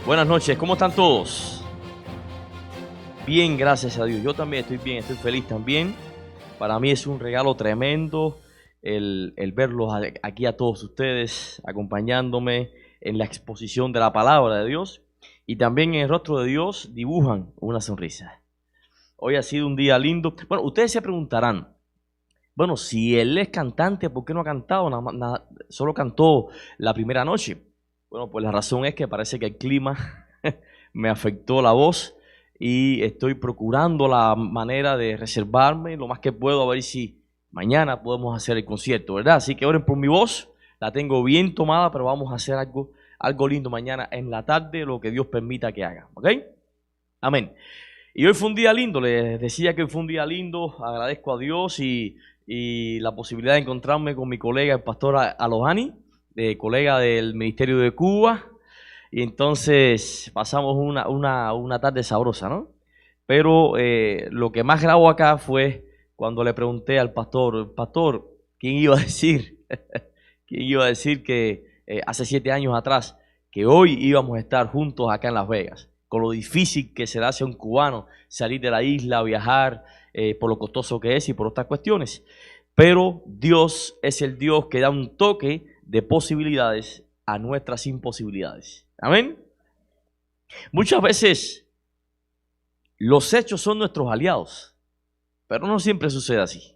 Buenas noches, ¿cómo están todos? Bien, gracias a Dios. Yo también estoy bien, estoy feliz también. Para mí es un regalo tremendo el verlos aquí a todos ustedes, acompañándome en la exposición de la palabra de Dios. Y también en el rostro de Dios dibujan una sonrisa. Hoy ha sido un día lindo. Bueno, ustedes se preguntarán, bueno, si él es cantante, ¿por qué no ha cantado? Solo cantó la primera noche. Bueno, pues la razón es que parece que el clima me afectó la voz y estoy procurando la manera de reservarme lo más que puedo a ver si mañana podemos hacer el concierto, ¿verdad? Así que oren por mi voz, la tengo bien tomada, pero vamos a hacer algo lindo mañana en la tarde, lo que Dios permita que haga, ¿ok? Amén. Y hoy fue un día lindo, les decía que hoy fue un día lindo, agradezco a Dios y la posibilidad de encontrarme con mi colega, el pastor Alohani, colega del Ministerio de Cuba, y entonces pasamos una tarde sabrosa, ¿no? Pero lo que más grabó acá fue cuando le pregunté al pastor, ¿quién iba a decir? ¿Quién iba a decir que hace 7 años atrás, que hoy íbamos a estar juntos acá en Las Vegas? Con lo difícil que se le hace a un cubano salir de la isla, viajar, por lo costoso que es y por otras cuestiones. Pero Dios es el Dios que da un toque de posibilidades a nuestras imposibilidades. Amén. Muchas veces los hechos son nuestros aliados, pero no siempre sucede así.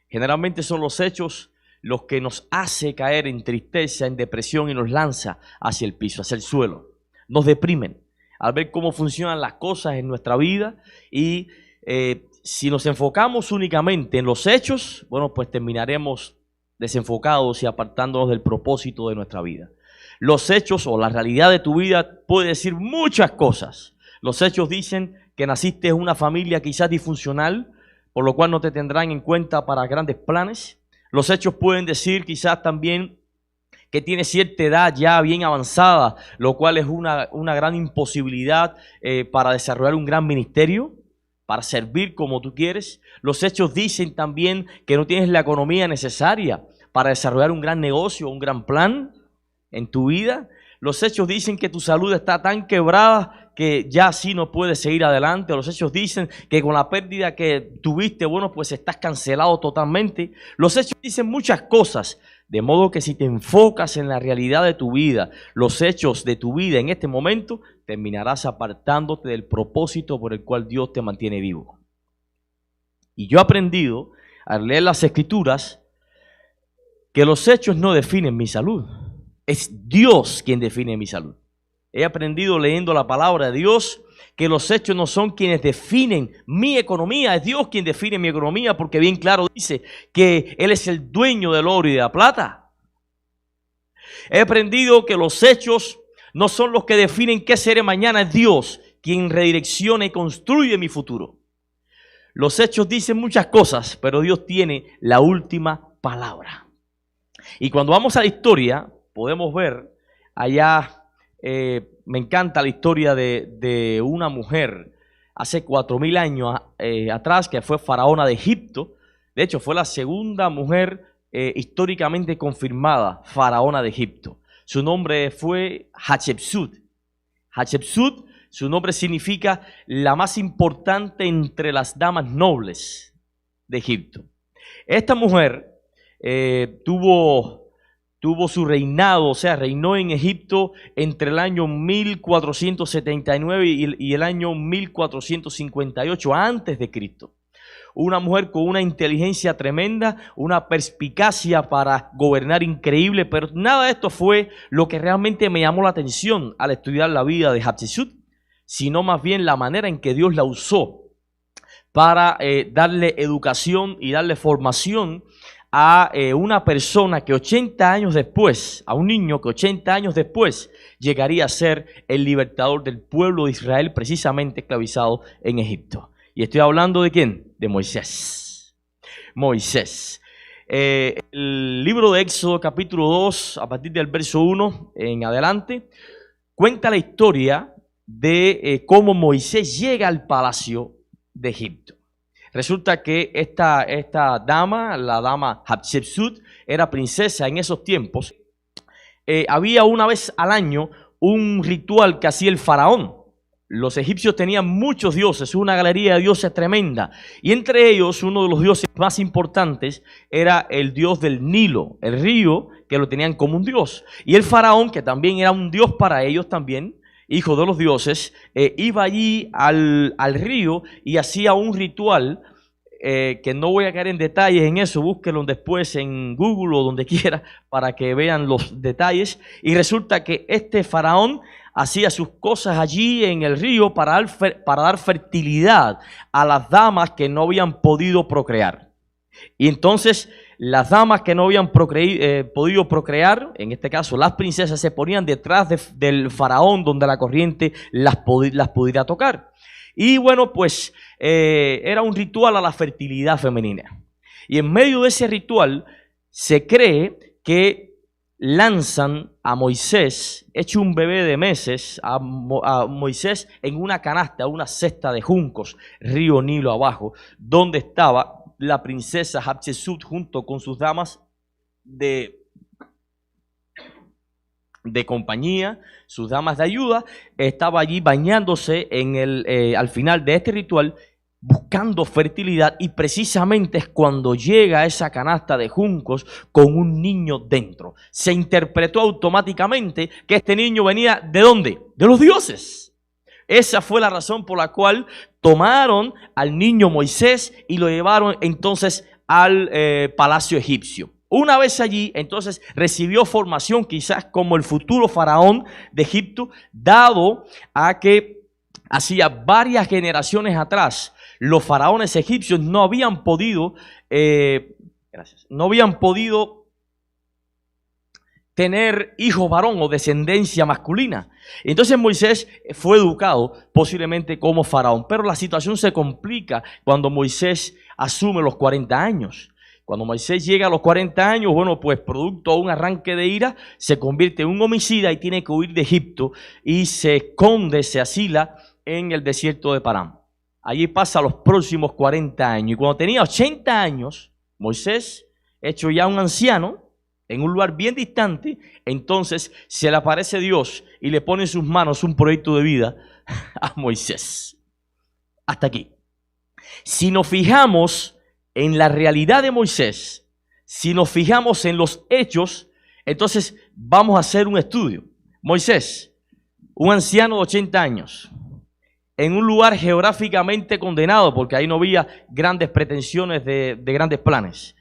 Generalmente son los hechos los que nos hace caer en tristeza, en depresión y nos lanza hacia el piso, hacia el suelo. Nos deprimen al ver cómo funcionan las cosas en nuestra vida y si nos enfocamos únicamente en los hechos, bueno, pues terminaremos desenfocados y apartándonos del propósito de nuestra vida. Los hechos o la realidad de tu vida puede decir muchas cosas. Los hechos dicen que naciste en una familia quizás disfuncional, por lo cual no te tendrán en cuenta para grandes planes. Los hechos pueden decir quizás también que tienes cierta edad ya bien avanzada, lo cual es una gran imposibilidad para desarrollar un gran ministerio, para servir como tú quieres. Los hechos dicen también que no tienes la economía necesaria para desarrollar un gran negocio, un gran plan en tu vida. Los hechos dicen que tu salud está tan quebrada que ya así no puedes seguir adelante. Los hechos dicen que con la pérdida que tuviste, bueno, pues estás cancelado totalmente. Los hechos dicen muchas cosas, de modo que si te enfocas en la realidad de tu vida, los hechos de tu vida en este momento, terminarás apartándote del propósito por el cual Dios te mantiene vivo. Y yo he aprendido al leer las Escrituras que los hechos no definen mi salud. Es Dios quien define mi salud. He aprendido leyendo la palabra de Dios que los hechos no son quienes definen mi economía, es Dios quien define mi economía, porque bien claro dice que Él es el dueño del oro y de la plata. He aprendido que los hechos no son los que definen qué seré mañana, es Dios quien redirecciona y construye mi futuro. Los hechos dicen muchas cosas, pero Dios tiene la última palabra. Y cuando vamos a la historia, podemos ver allá, me encanta la historia de una mujer hace 4000 años atrás, que fue faraona de Egipto. De hecho, fue la segunda mujer históricamente confirmada faraona de Egipto. Su nombre fue Hatshepsut. Hatshepsut, su nombre significa la más importante entre las damas nobles de Egipto. Esta mujer tuvo su reinado, o sea, reinó en Egipto entre el año 1479 y el año 1458 antes de Cristo. Una mujer con una inteligencia tremenda, una perspicacia para gobernar increíble, pero nada de esto fue lo que realmente me llamó la atención al estudiar la vida de Hatshepsut, sino más bien la manera en que Dios la usó para darle educación y darle formación a una persona que 80 años después, a un niño que 80 años después llegaría a ser el libertador del pueblo de Israel, precisamente esclavizado en Egipto. Y estoy hablando ¿de quién? De Moisés. Moisés. El libro de Éxodo capítulo 2, a partir del verso 1 en adelante, cuenta la historia de cómo Moisés llega al palacio de Egipto. Resulta que esta dama, la dama Hatshepsut, era princesa en esos tiempos. Había una vez al año un ritual que hacía el faraón. Los egipcios tenían muchos dioses, una galería de dioses tremenda. Y entre ellos, uno de los dioses más importantes era el dios del Nilo, el río, que lo tenían como un dios. Y el faraón, que también era un dios para ellos también, hijo de los dioses, iba allí al río y hacía un ritual que no voy a caer en detalles en eso, búsquenlo después en Google o donde quiera para que vean los detalles. Y resulta que este faraón hacía sus cosas allí en el río para dar fertilidad a las damas que no habían podido procrear. Y entonces las damas que no habían podido procrear, en este caso las princesas, se ponían detrás del faraón donde la corriente las pudiera tocar. Y bueno, pues era un ritual a la fertilidad femenina. Y en medio de ese ritual se cree que lanzan a Moisés, hecho un bebé de meses, a Moisés en una canasta, una cesta de juncos, río Nilo abajo, donde estaba la princesa Hatshepsut junto con sus damas de compañía, sus damas de ayuda. Estaba allí bañándose al final de este ritual, buscando fertilidad, y precisamente es cuando llega esa canasta de juncos con un niño dentro. Se interpretó automáticamente que este niño venía ¿de dónde? De los dioses. Esa fue la razón por la cual tomaron al niño Moisés y lo llevaron entonces al palacio egipcio. Una vez allí, entonces recibió formación quizás como el futuro faraón de Egipto, dado a que hacía varias generaciones atrás los faraones egipcios no habían podido tener hijo varón o descendencia masculina. Entonces Moisés fue educado posiblemente como faraón, pero la situación se complica cuando Moisés asume los 40 años. Cuando Moisés llega a los 40 años, bueno, pues producto de un arranque de ira, se convierte en un homicida y tiene que huir de Egipto y se esconde, se asila en el desierto de Parán. Allí pasa los próximos 40 años. Y cuando tenía 80 años, Moisés, hecho ya un anciano, en un lugar bien distante, entonces se le aparece Dios y le pone en sus manos un proyecto de vida a Moisés. Hasta aquí. Si nos fijamos en la realidad de Moisés, si nos fijamos en los hechos, entonces vamos a hacer un estudio. Moisés, un anciano de 80 años, en un lugar geográficamente condenado, porque ahí no había grandes pretensiones de grandes planes,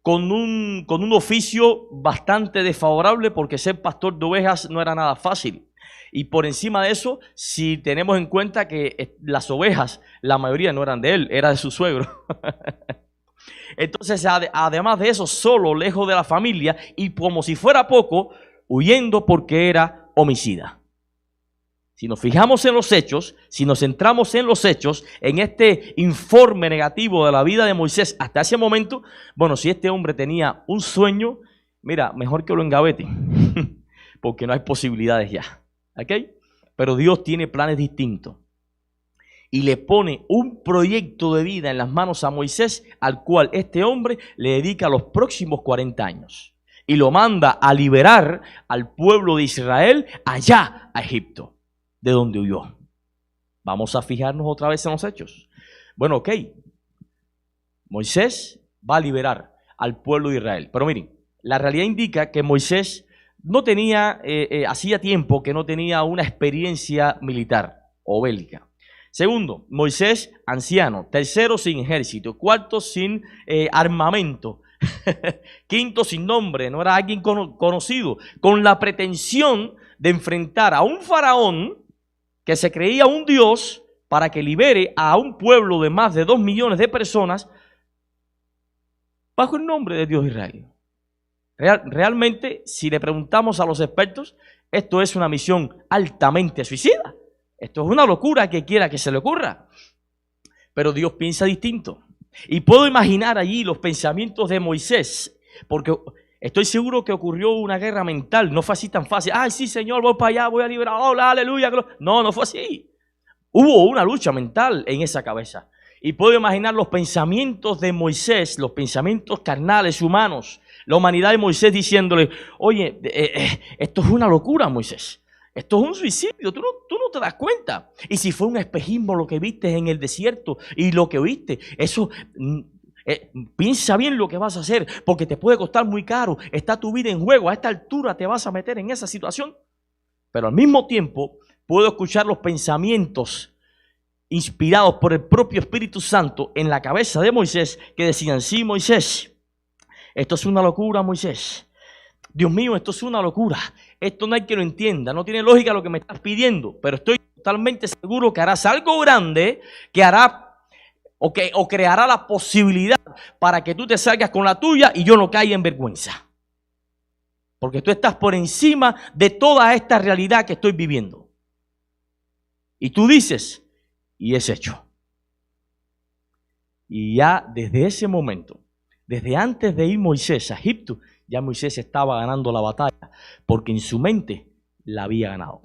con un oficio bastante desfavorable, porque ser pastor de ovejas no era nada fácil. Y por encima de eso, si tenemos en cuenta que las ovejas, la mayoría no eran de él, era de su suegro. Entonces, además de eso, solo, lejos de la familia, y como si fuera poco, huyendo porque era homicida. Si nos fijamos en los hechos, si nos centramos en los hechos, en este informe negativo de la vida de Moisés hasta ese momento, bueno, si este hombre tenía un sueño, mira, mejor que lo engavete, porque no hay posibilidades ya, ¿ok? Pero Dios tiene planes distintos y le pone un proyecto de vida en las manos a Moisés, al cual este hombre le dedica los próximos 40 años y lo manda a liberar al pueblo de Israel allá a Egipto, de donde huyó. Vamos a fijarnos otra vez en los hechos. Bueno, ok, Moisés va a liberar al pueblo de Israel, pero miren, la realidad indica que Moisés no tenía, hacía tiempo que no tenía una experiencia militar o bélica. Segundo, Moisés anciano. Tercero, sin ejército. Cuarto, sin armamento. Quinto, sin nombre, no era alguien conocido, con la pretensión de enfrentar a un faraón que se creía un dios para que libere a un pueblo de más de 2 millones de personas bajo el nombre de Dios Israel. Realmente, si le preguntamos a los expertos, esto es una misión altamente suicida. Esto es una locura que quiera que se le ocurra. Pero Dios piensa distinto. Y puedo imaginar allí los pensamientos de Moisés, porque estoy seguro que ocurrió una guerra mental. No fue así tan fácil. Ay, sí, Señor, voy para allá, voy a liberar. Hola, aleluya. No, no fue así. Hubo una lucha mental en esa cabeza. Y puedo imaginar los pensamientos de Moisés, los pensamientos carnales, humanos, la humanidad de Moisés diciéndole, oye, esto es una locura, Moisés. Esto es un suicidio, tú no te das cuenta. Y si fue un espejismo lo que viste en el desierto y lo que oíste, eso, piensa bien lo que vas a hacer, porque te puede costar muy caro. Está tu vida en juego, a esta altura te vas a meter en esa situación. Pero al mismo tiempo puedo escuchar los pensamientos inspirados por el propio Espíritu Santo en la cabeza de Moisés, que decían, sí, Moisés, esto es una locura, Moisés. Dios mío, esto es una locura. Esto no hay que lo entienda, no tiene lógica lo que me estás pidiendo, pero estoy totalmente seguro que harás algo grande que hará o creará la posibilidad para que tú te salgas con la tuya y yo no caiga en vergüenza. Porque tú estás por encima de toda esta realidad que estoy viviendo. Y tú dices, y es hecho. Y ya desde ese momento, desde antes de ir Moisés a Egipto, ya Moisés estaba ganando la batalla, porque en su mente la había ganado.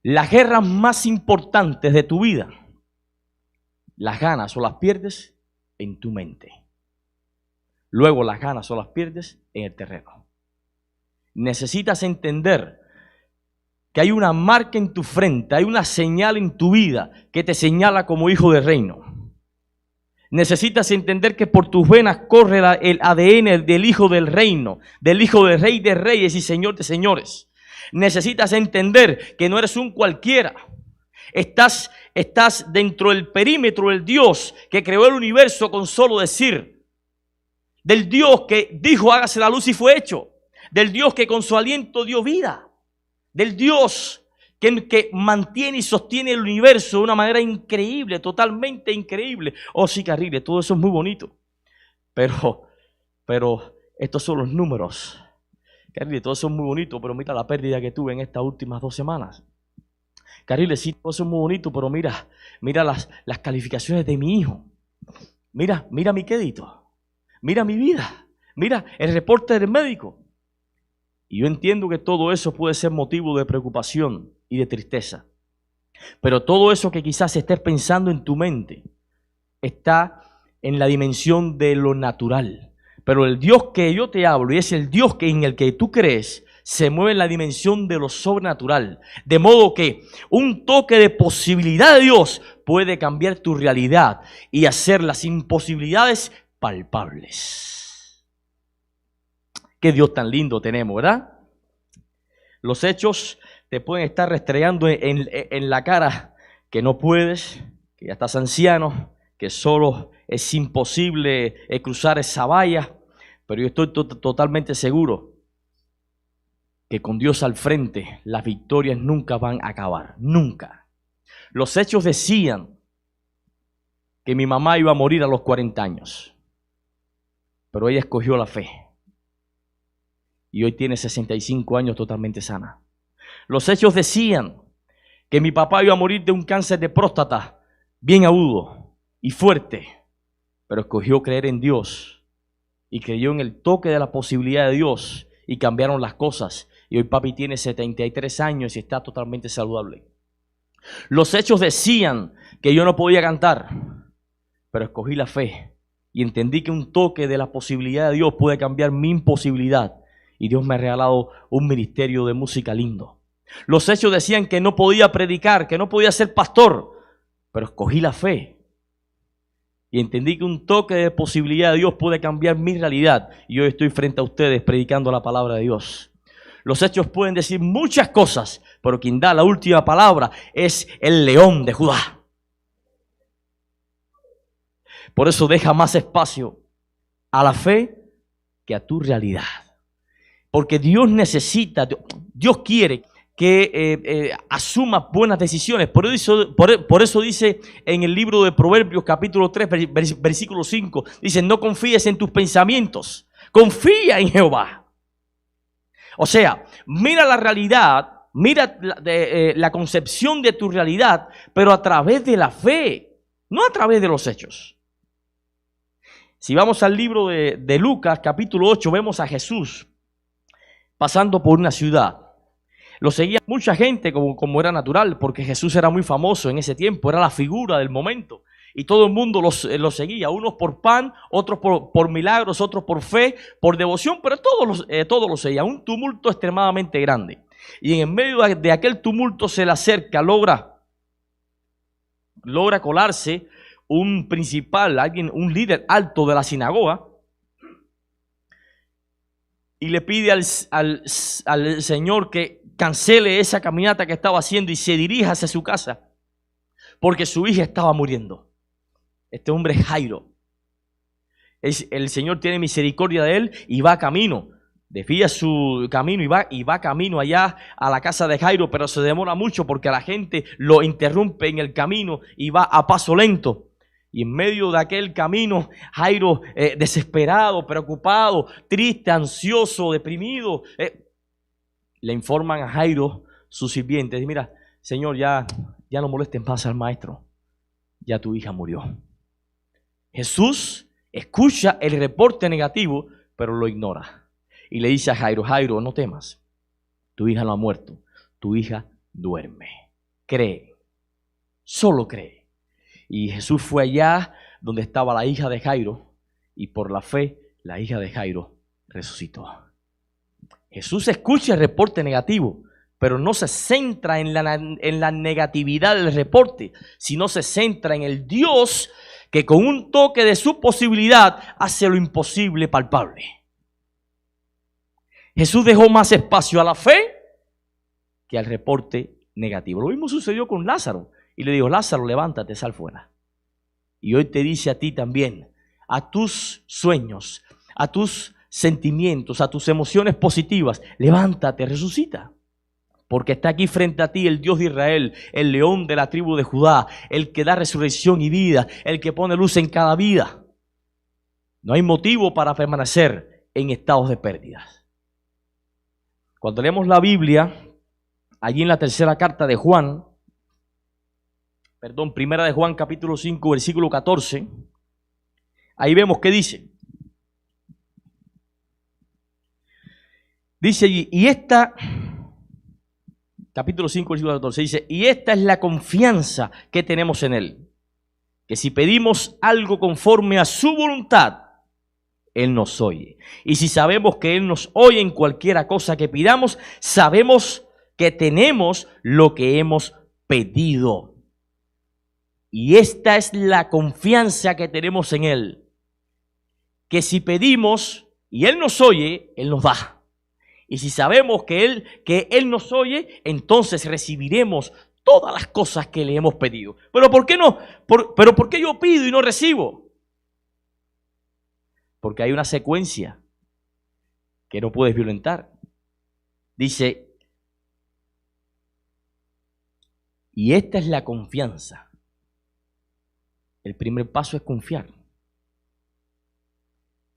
Las guerras más importantes de tu vida, las ganas o las pierdes en tu mente. Luego las ganas o las pierdes en el terreno. Necesitas entender que hay una marca en tu frente, hay una señal en tu vida que te señala como hijo del reino. Necesitas entender que por tus venas corre el ADN del hijo del reino, del hijo del rey de reyes y señor de señores. Necesitas entender que no eres un cualquiera. Estás dentro del perímetro del Dios que creó el universo con solo decir. Del Dios que dijo hágase la luz y fue hecho. Del Dios que con su aliento dio vida. Del Dios que mantiene y sostiene el universo de una manera increíble, totalmente increíble. Oh, sí, Carriles, todo eso es muy bonito. Pero estos son los números. Carriles, todo eso es muy bonito, pero mira la pérdida que tuve en estas últimas 2 semanas. Carriles, sí, todo eso es muy bonito, pero mira las calificaciones de mi hijo. Mira mi crédito. Mira mi vida. Mira el reporte del médico. Y yo entiendo que todo eso puede ser motivo de preocupación y de tristeza. Pero todo eso que quizás estés pensando en tu mente está en la dimensión de lo natural. Pero el Dios que yo te hablo y es el Dios en el que tú crees se mueve en la dimensión de lo sobrenatural. De modo que un toque de posibilidad de Dios puede cambiar tu realidad y hacer las imposibilidades palpables. Qué Dios tan lindo tenemos, ¿verdad? Los hechos te pueden estar restregando en la cara que no puedes, que ya estás anciano, que solo es imposible cruzar esa valla. Pero yo estoy totalmente seguro que con Dios al frente las victorias nunca van a acabar, nunca. Los hechos decían que mi mamá iba a morir a los 40 años, pero ella escogió la fe. Y hoy tiene 65 años totalmente sana. Los hechos decían que mi papá iba a morir de un cáncer de próstata bien agudo y fuerte, pero escogió creer en Dios y creyó en el toque de la posibilidad de Dios y cambiaron las cosas. Y hoy papi tiene 73 años y está totalmente saludable. Los hechos decían que yo no podía cantar, pero escogí la fe y entendí que un toque de la posibilidad de Dios puede cambiar mi imposibilidad. Y Dios me ha regalado un ministerio de música lindo. Los hechos decían que no podía predicar, que no podía ser pastor, pero escogí la fe. Y entendí que un toque de posibilidad de Dios puede cambiar mi realidad. Y hoy estoy frente a ustedes predicando la palabra de Dios. Los hechos pueden decir muchas cosas, pero quien da la última palabra es el León de Judá. Por eso deja más espacio a la fe que a tu realidad. Porque Dios necesita, Dios quiere que asumas buenas decisiones. Por eso dice en el libro de Proverbios capítulo 3, versículo 5, dice, no confíes en tus pensamientos, confía en Jehová. O sea, mira la realidad, mira la concepción de tu realidad, pero a través de la fe, no a través de los hechos. Si vamos al libro de Lucas capítulo 8, vemos a Jesús pasando por una ciudad. Lo seguía mucha gente como era natural, porque Jesús era muy famoso en ese tiempo, era la figura del momento. Y todo el mundo lo seguía, unos por pan, otros por milagros, otros por fe, por devoción, pero todos lo seguían. Un tumulto extremadamente grande. Y en medio de aquel tumulto se le acerca, logra colarse un principal, un líder alto de la sinagoga, y le pide al Señor que cancele esa caminata que estaba haciendo y se dirija hacia su casa, porque su hija estaba muriendo. Este hombre es Jairo. El Señor tiene misericordia de él y va camino. Desvía su camino y va camino allá a la casa de Jairo, pero se demora mucho porque la gente lo interrumpe en el camino y va a paso lento. Y en medio de aquel camino, Jairo, desesperado, preocupado, triste, ansioso, deprimido, le informan a Jairo, sus sirvientes: mira, Señor, ya no molesten más al maestro, ya tu hija murió. Jesús escucha el reporte negativo, pero lo ignora. Y le dice a Jairo: Jairo, no temas, tu hija no ha muerto, tu hija duerme. Cree, solo cree. Y Jesús fue allá donde estaba la hija de Jairo, y por la fe la hija de Jairo resucitó. Jesús escucha el reporte negativo, pero no se centra en la negatividad del reporte, sino se centra en el Dios que con un toque de su posibilidad hace lo imposible palpable. Jesús dejó más espacio a la fe que al reporte negativo. Lo mismo sucedió con Lázaro. Y le dijo: Lázaro, levántate, sal fuera. Y hoy te dice a ti también, a tus sueños, a tus sentimientos, a tus emociones positivas: levántate, resucita. Porque está aquí frente a ti el Dios de Israel, el león de la tribu de Judá, el que da resurrección y vida, el que pone luz en cada vida. No hay motivo para permanecer en estados de pérdidas. Cuando leemos la Biblia, allí en la tercera carta de Juan, primera de Juan capítulo 5, versículo 14, ahí vemos que dice. Dice allí, capítulo 5, versículo 14, dice: y esta es la confianza que tenemos en Él, que si pedimos algo conforme a su voluntad, Él nos oye. Y si sabemos que Él nos oye en cualquiera cosa que pidamos, sabemos que tenemos lo que hemos pedido. Y esta es la confianza que tenemos en Él, que si pedimos y Él nos oye, Él nos da. Y si sabemos que Él nos oye, entonces recibiremos todas las cosas que le hemos pedido. Pero ¿por qué no? ¿Pero por qué yo pido y no recibo? Porque hay una secuencia que no puedes violentar. Dice, y esta es la confianza. El primer paso es confiar.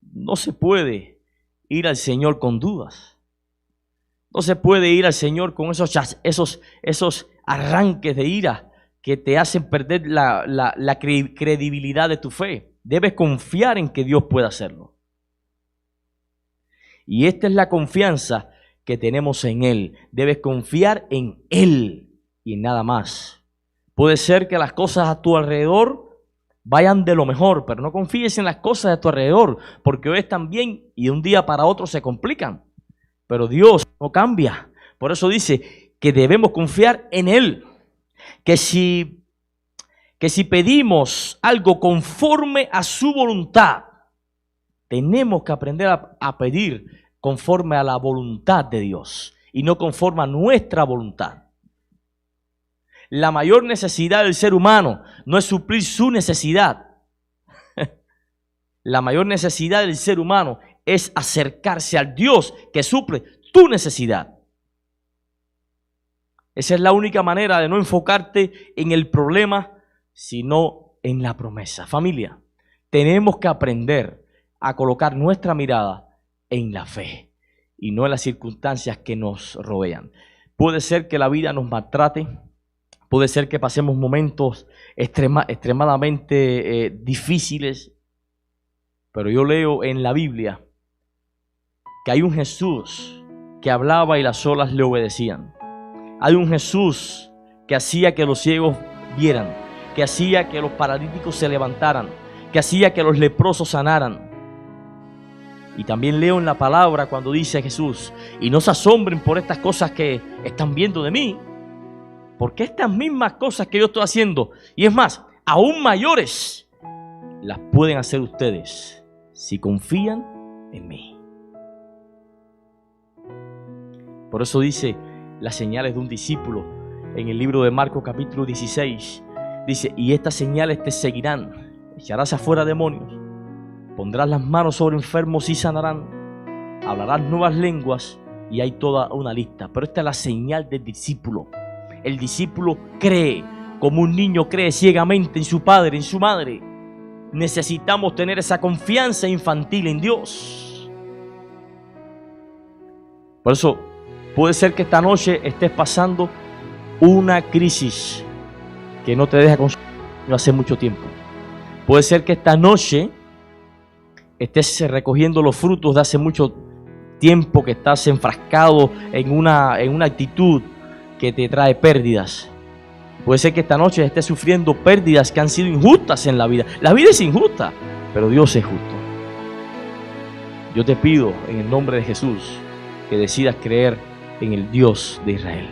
No se puede ir al Señor con dudas. No se puede ir al Señor con esos arranques de ira que te hacen perder la credibilidad de tu fe. Debes confiar en que Dios pueda hacerlo. Y esta es la confianza que tenemos en Él. Debes confiar en Él y en nada más. Puede ser que las cosas a tu alrededor vayan de lo mejor, pero no confíes en las cosas de tu alrededor, porque hoy están bien y de un día para otro se complican. Pero Dios no cambia. Por eso dice que debemos confiar en Él. Que si pedimos algo conforme a su voluntad, tenemos que aprender a pedir conforme a la voluntad de Dios y no conforme a nuestra voluntad. La mayor necesidad del ser humano no es suplir su necesidad. La mayor necesidad del ser humano es acercarse al Dios que suple tu necesidad. Esa es la única manera de no enfocarte en el problema, sino en la promesa. Familia, tenemos que aprender a colocar nuestra mirada en la fe y no en las circunstancias que nos rodean. Puede ser que la vida nos maltrate, puede ser que pasemos momentos extremadamente difíciles, pero yo leo en la Biblia que hay un Jesús que hablaba y las olas le obedecían. Hay un Jesús que hacía que los ciegos vieran, que hacía que los paralíticos se levantaran, que hacía que los leprosos sanaran. Y también leo en la palabra cuando dice Jesús: y no se asombren por estas cosas que están viendo de mí, porque estas mismas cosas que yo estoy haciendo, y es más, aún mayores, las pueden hacer ustedes si confían en mí. Por eso dice las señales de un discípulo en el libro de Marcos capítulo 16. Dice: y estas señales te seguirán: echarás afuera demonios, pondrás las manos sobre enfermos y sanarán, hablarás nuevas lenguas, y hay toda una lista. Pero esta es la señal del discípulo. El discípulo cree, como un niño cree ciegamente en su padre, en su madre. Necesitamos tener esa confianza infantil en Dios. Por eso puede ser que esta noche estés pasando una crisis que no te deja consumir hace mucho tiempo. Puede ser que esta noche estés recogiendo los frutos de hace mucho tiempo, que estás enfrascado en una actitud que te trae pérdidas. Puede ser que esta noche estés sufriendo pérdidas que han sido injustas en la vida. La vida es injusta, pero Dios es justo. Yo te pido en el nombre de Jesús que decidas creer en el Dios de Israel.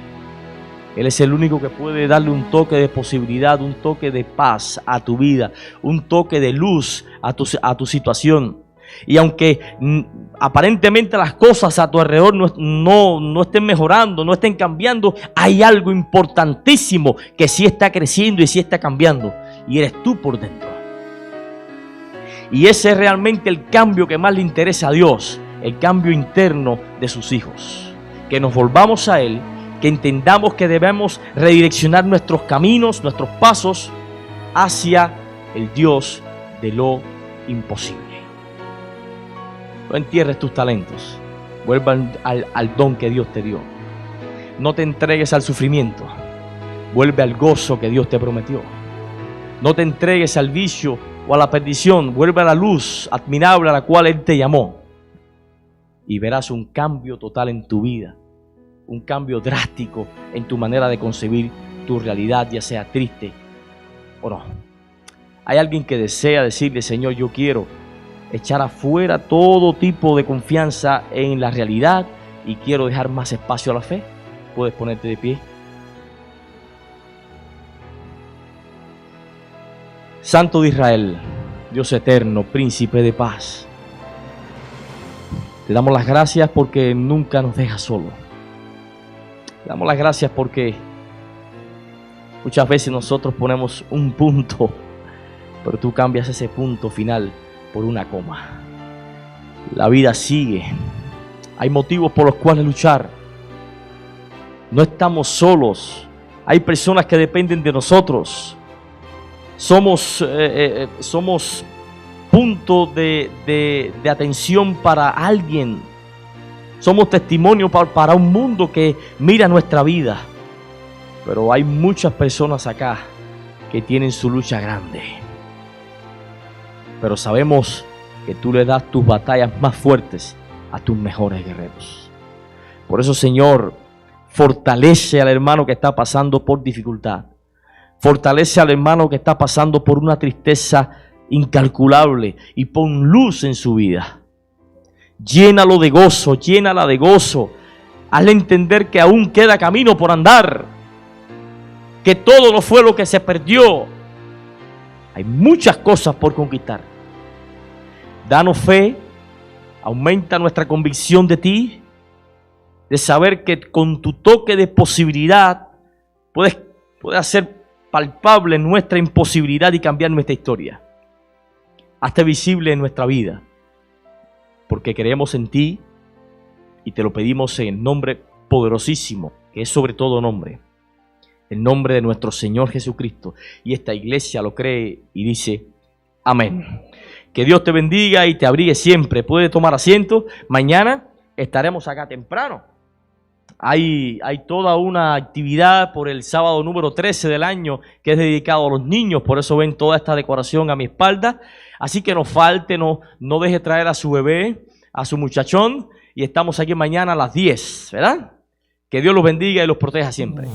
Él es el único que puede darle un toque de posibilidad, un toque de paz a tu vida, un toque de luz a tu situación. Y aunque aparentemente las cosas a tu alrededor no estén mejorando, no estén cambiando, hay algo importantísimo que sí está creciendo y sí está cambiando, y eres tú por dentro. Y ese es realmente el cambio que más le interesa a Dios, el cambio interno de sus hijos. Que nos volvamos a Él, que entendamos que debemos redireccionar nuestros caminos, nuestros pasos hacia el Dios de lo imposible. No entierres tus talentos, vuelva al don que Dios te dio. No te entregues al sufrimiento, vuelve al gozo que Dios te prometió. No te entregues al vicio o a la perdición, vuelve a la luz admirable a la cual Él te llamó. Y verás un cambio total en tu vida, un cambio drástico en tu manera de concebir tu realidad, ya sea triste o no. Hay alguien que desea decirle: Señor, yo quiero echar afuera todo tipo de confianza en la realidad y quiero dejar más espacio a la fe. Puedes ponerte de pie. Santo de Israel, Dios eterno, príncipe de paz, te damos las gracias porque nunca nos dejas solo. Te damos las gracias porque muchas veces nosotros ponemos un punto, pero tú cambias ese punto final por una coma. La vida sigue. Hay motivos por los cuales luchar. No estamos solos. Hay personas que dependen de nosotros. Somos punto de atención para alguien. Somos testimonio para un mundo que mira nuestra vida. Pero hay muchas personas acá que tienen su lucha grande. Pero sabemos que tú le das tus batallas más fuertes a tus mejores guerreros. Por eso, Señor, fortalece al hermano que está pasando por dificultad. Fortalece al hermano que está pasando por una tristeza incalculable y pon luz en su vida. Llénalo de gozo, llénala de gozo. Hazle entender que aún queda camino por andar, que todo no fue lo que se perdió. Hay muchas cosas por conquistar. Danos fe, aumenta nuestra convicción de ti, de saber que con tu toque de posibilidad puedes hacer palpable nuestra imposibilidad y cambiar nuestra historia. Hazte visible en nuestra vida, porque creemos en ti y te lo pedimos en el nombre poderosísimo, que es sobre todo nombre, el nombre de nuestro Señor Jesucristo. Y esta iglesia lo cree y dice amén. Que Dios te bendiga y te abrigue siempre. Puede tomar asiento. Mañana estaremos acá temprano. Hay toda una actividad por el sábado número 13 del año que es dedicado a los niños. Por eso ven toda esta decoración a mi espalda. Así que no falte, no deje traer a su bebé, a su muchachón. Y estamos aquí mañana a las 10, ¿verdad? Que Dios los bendiga y los proteja siempre.